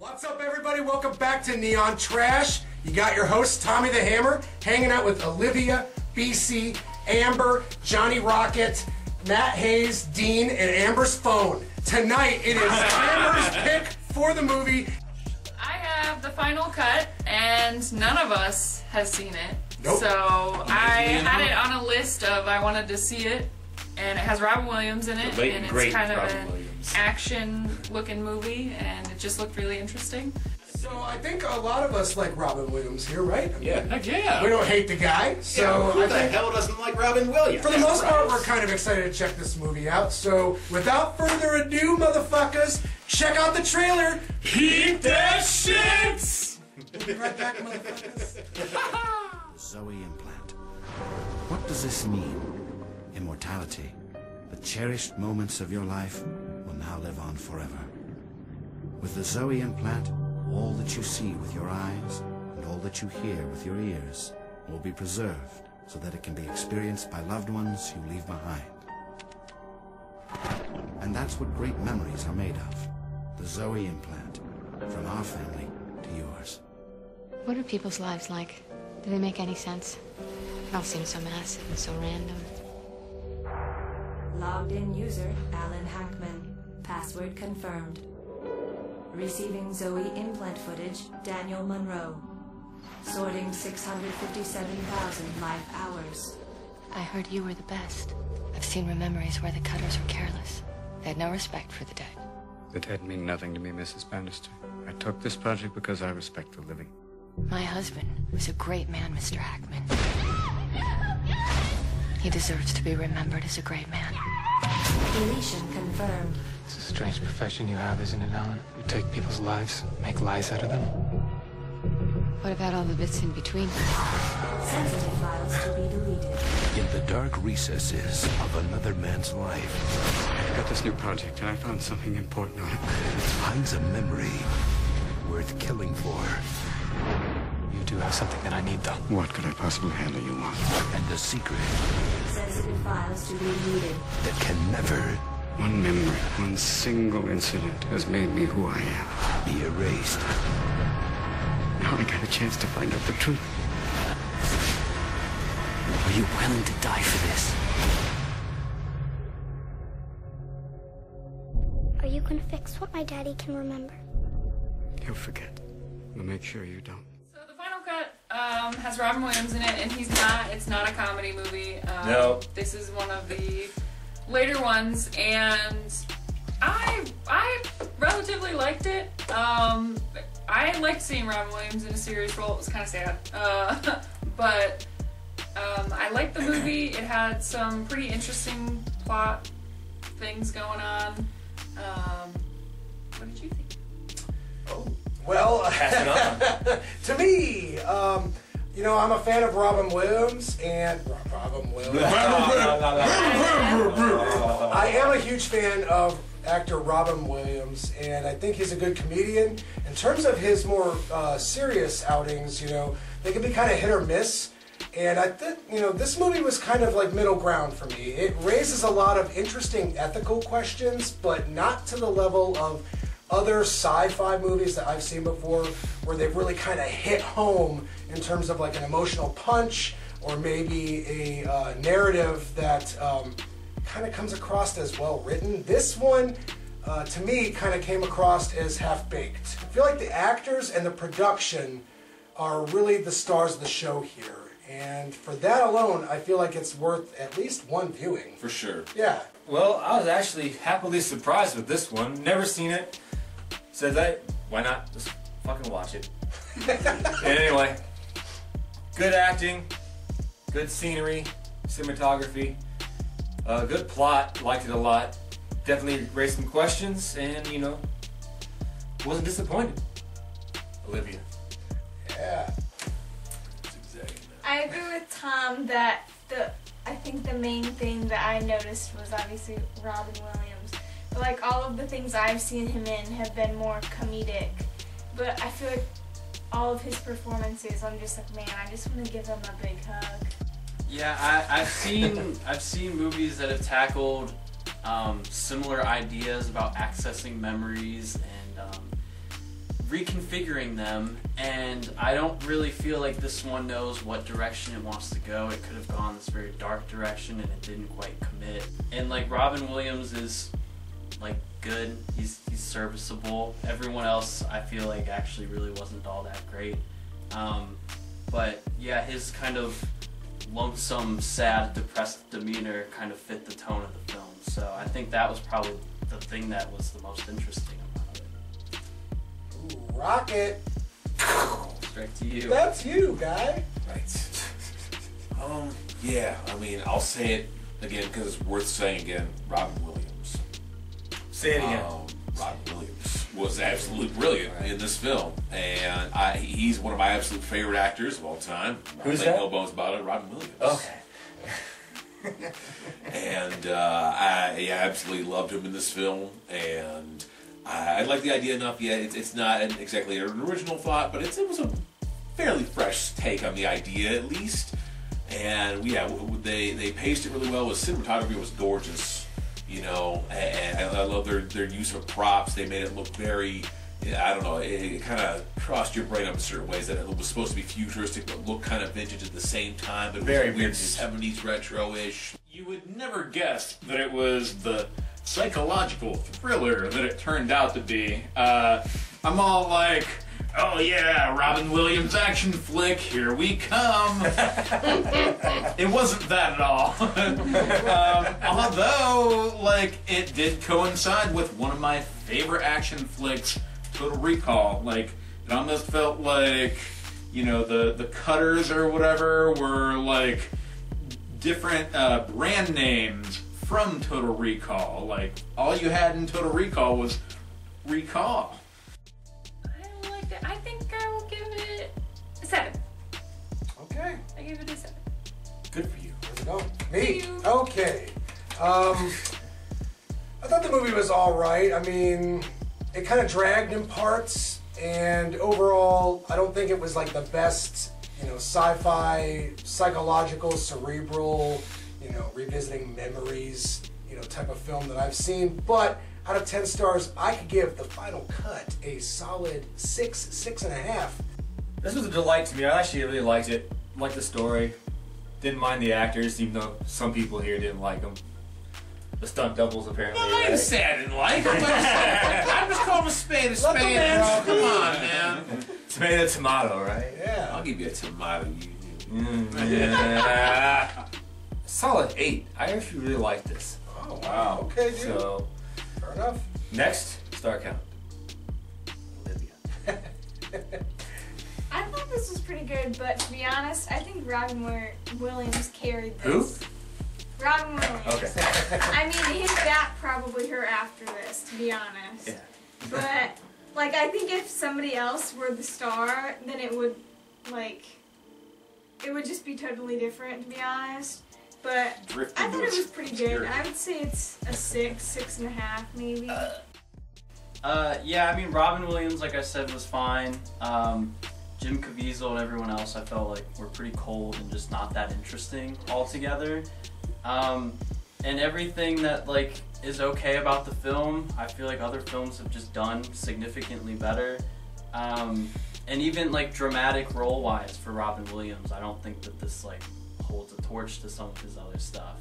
What's up, everybody? Welcome back to Neon Trash. You got your host, Tommy the Hammer, hanging out with Olivia, BC, Amber, Johnny Rocket, Matt Hayes, Dean, and Amber's phone. Tonight, it is Amber's pick for the movie. I have the final cut, and none of us has seen it. Nope. So I had it on a list of I wanted to see it, and it has Robin Williams in it, and it's kind of an action-looking movie, and it just looked really interesting. So I think a lot of us like Robin Williams here, right? I mean, yeah. Heck yeah. We don't hate the guy, so who the hell doesn't like Robin Williams? For the most part, we're kind of excited to check this movie out. So without further ado, motherfuckers, check out the trailer. Keep that shit! We'll be right back, motherfuckers. Zoe implant. What does this mean? Immortality. The cherished moments of your life will now live on forever. With the Zoe implant, all that you see with your eyes and all that you hear with your ears will be preserved so that it can be experienced by loved ones you leave behind. And that's what great memories are made of. The Zoe implant, from our family to yours. What are people's lives like? Do they make any sense? It all seems so massive and so random. Logged in user, Alan Hackman. Password confirmed. Receiving Zoe implant footage, Daniel Monroe. Sorting 657,000 life hours. I heard you were the best. I've seen memories where the cutters were careless. They had no respect for the dead. The dead mean nothing to me, Mrs. Bannister. I took this project because I respect the living. My husband was a great man, Mr. Hackman. He deserves to be remembered as a great man. Deletion confirmed. It's a strange profession you have, isn't it, Alan? You take people's lives, make lies out of them. What about all the bits in between? Sensitive files to be deleted. In the dark recesses of another man's life, I got this new project and I found something important on it. finds a memory worth killing for. You do have something that I need, though. What could I possibly handle you on? And a secret Sensitive files to be deleted. that can never One memory, one single incident has made me who I am. be erased. Now I got a chance to find out the truth. Are you willing to die for this? Are you gonna fix what my daddy can remember? He'll forget. We'll make sure you don't. So the final cut has Robin Williams in it, and it's not a comedy movie. No. This is one of the later ones, and I relatively liked it. I liked seeing Robin Williams in a serious role. It was kind of sad, but I liked the movie. It had some pretty interesting plot things going on. What did you think? Oh, well, to me, you know, I'm a fan of Robin Williams, and Robin Williams. I am a huge fan of actor Robin Williams, and I think he's a good comedian. In terms of his more serious outings, you know, they can be kind of hit or miss. And I think, you know, this movie was kind of like middle ground for me. It raises a lot of interesting ethical questions, but not to the level of other sci-fi movies that I've seen before, where they've really kind of hit home in terms of like an emotional punch, or maybe a narrative that kind of comes across as well written. This one, to me, kind of came across as half-baked. I feel like the actors and the production are really the stars of the show here. And for that alone, I feel like it's worth at least one viewing. For sure. Yeah. Well, I was actually happily surprised with this one. Never seen it. Said that, why not just fucking watch it? And anyway, good acting, good scenery, cinematography, good plot, liked it a lot. Definitely raised some questions, and you know, wasn't disappointed. Olivia. Yeah. I agree with Tom that I think the main thing that I noticed was obviously Robin Williams. But like all of the things I've seen him in have been more comedic. But I feel like all of his performances, I'm just like, man, I just want to give him a big hug. Yeah, I've seen movies that have tackled similar ideas about accessing memories and reconfiguring them, and I don't really feel like this one knows what direction it wants to go. It could have gone this very dark direction, and it didn't quite commit. And like Robin Williams is like good. He's serviceable. Everyone else I feel like actually really wasn't all that great. But yeah, his kind of lonesome, sad, depressed demeanor kind of fit the tone of the film. So I think that was probably the thing that was the most interesting about it. Ooh, Rocket. Straight to you. That's you, guy. Right. Yeah, I mean, I'll say it again because it's worth saying again. Robin Williams. Say it again. Robin Williams was absolutely brilliant in this film, and he's one of my absolute favorite actors of all time. Who's I that? No bones about it. Robin Williams. Okay. And I absolutely loved him in this film, and I like the idea enough. Yeah, it's not exactly an original thought, but it was a fairly fresh take on the idea, at least. And yeah, they paced it really well. The cinematography was gorgeous, you know, and I love their use of props. They made it look very, I don't know, it kind of crossed your brain up in certain ways, that it was supposed to be futuristic but look kind of vintage at the same time, but it was Very weird vintage. 70s retro-ish. You would never guess that it was the psychological thriller that it turned out to be. I'm all like, oh yeah, Robin Williams action flick, here we come. It wasn't that at all. Although, like, it did coincide with one of my favorite action flicks, Total Recall. Like, it almost felt like, you know, the cutters or whatever were like different brand names from Total Recall. Like, all you had in Total Recall was Recall. I liked it. I think I will give it a 7. Okay. I give it a 7. Good for you. Where's it going? Me. Okay. I thought the movie was all right. I mean, it kind of dragged in parts, and overall, I don't think it was like the best, you know, sci-fi, psychological, cerebral, you know, revisiting memories, you know, type of film that I've seen. But out of 10 stars, I could give The Final Cut a solid 6.5. This was a delight to me. I actually really liked it. Liked the story. Didn't mind the actors, even though some people here didn't like them. The stunt doubles, apparently. Well, I didn't say I didn't like him. I'm just calling a spade a spade. Come on, man. Tomato, tomato, right? Yeah. I'll give you a tomato. Yeah. Solid 8. I actually really liked this. Oh, wow. Okay, dude. So, fair enough. next, star count. Olivia. I thought this was pretty good, but to be honest, I think Robin Williams carried Who? this. Robin Williams. Okay. I mean, his back probably her after this, to be honest. Yeah. But, like, I think if somebody else were the star, then it would, like, it would just be totally different, to be honest. But I thought it was pretty good. I would say it's a 6.5 maybe. Yeah, I mean, Robin Williams, like I said, was fine. Jim Caviezel and everyone else, I felt like were pretty cold and just not that interesting altogether. And everything that, like, is okay about the film, I feel like other films have just done significantly better. And even, like, dramatic role-wise for Robin Williams, I don't think that this, like, holds a torch to some of his other stuff.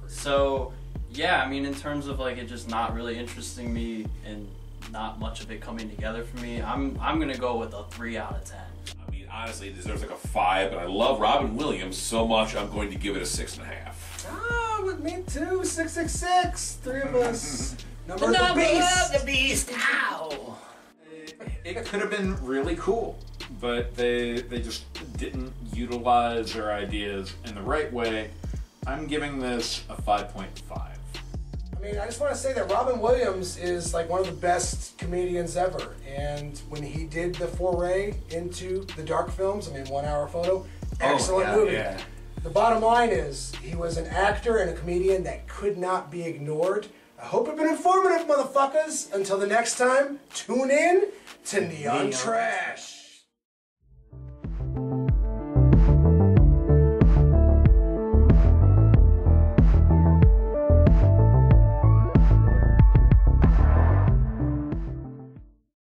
So, yeah, I mean, in terms of, like, it just not really interesting me and not much of it coming together for me, I'm gonna go with a 3 out of 10. I mean, honestly, it deserves like a 5, but I love Robin Williams so much, I'm going to give it a 6.5. Oh, with me too. 666. 3 of us. Number The of the number beast. of the beast. Ow. It could have been really cool, but they just didn't utilize their ideas in the right way. I'm giving this a 5.5. I mean, I just want to say that Robin Williams is like one of the best comedians ever. And when he did the foray into the dark films, I mean, 1 Hour Photo, excellent movie. Yeah. The bottom line is, he was an actor and a comedian that could not be ignored. I hope it's been informative, motherfuckers. Until the next time, tune in to Neon Trash.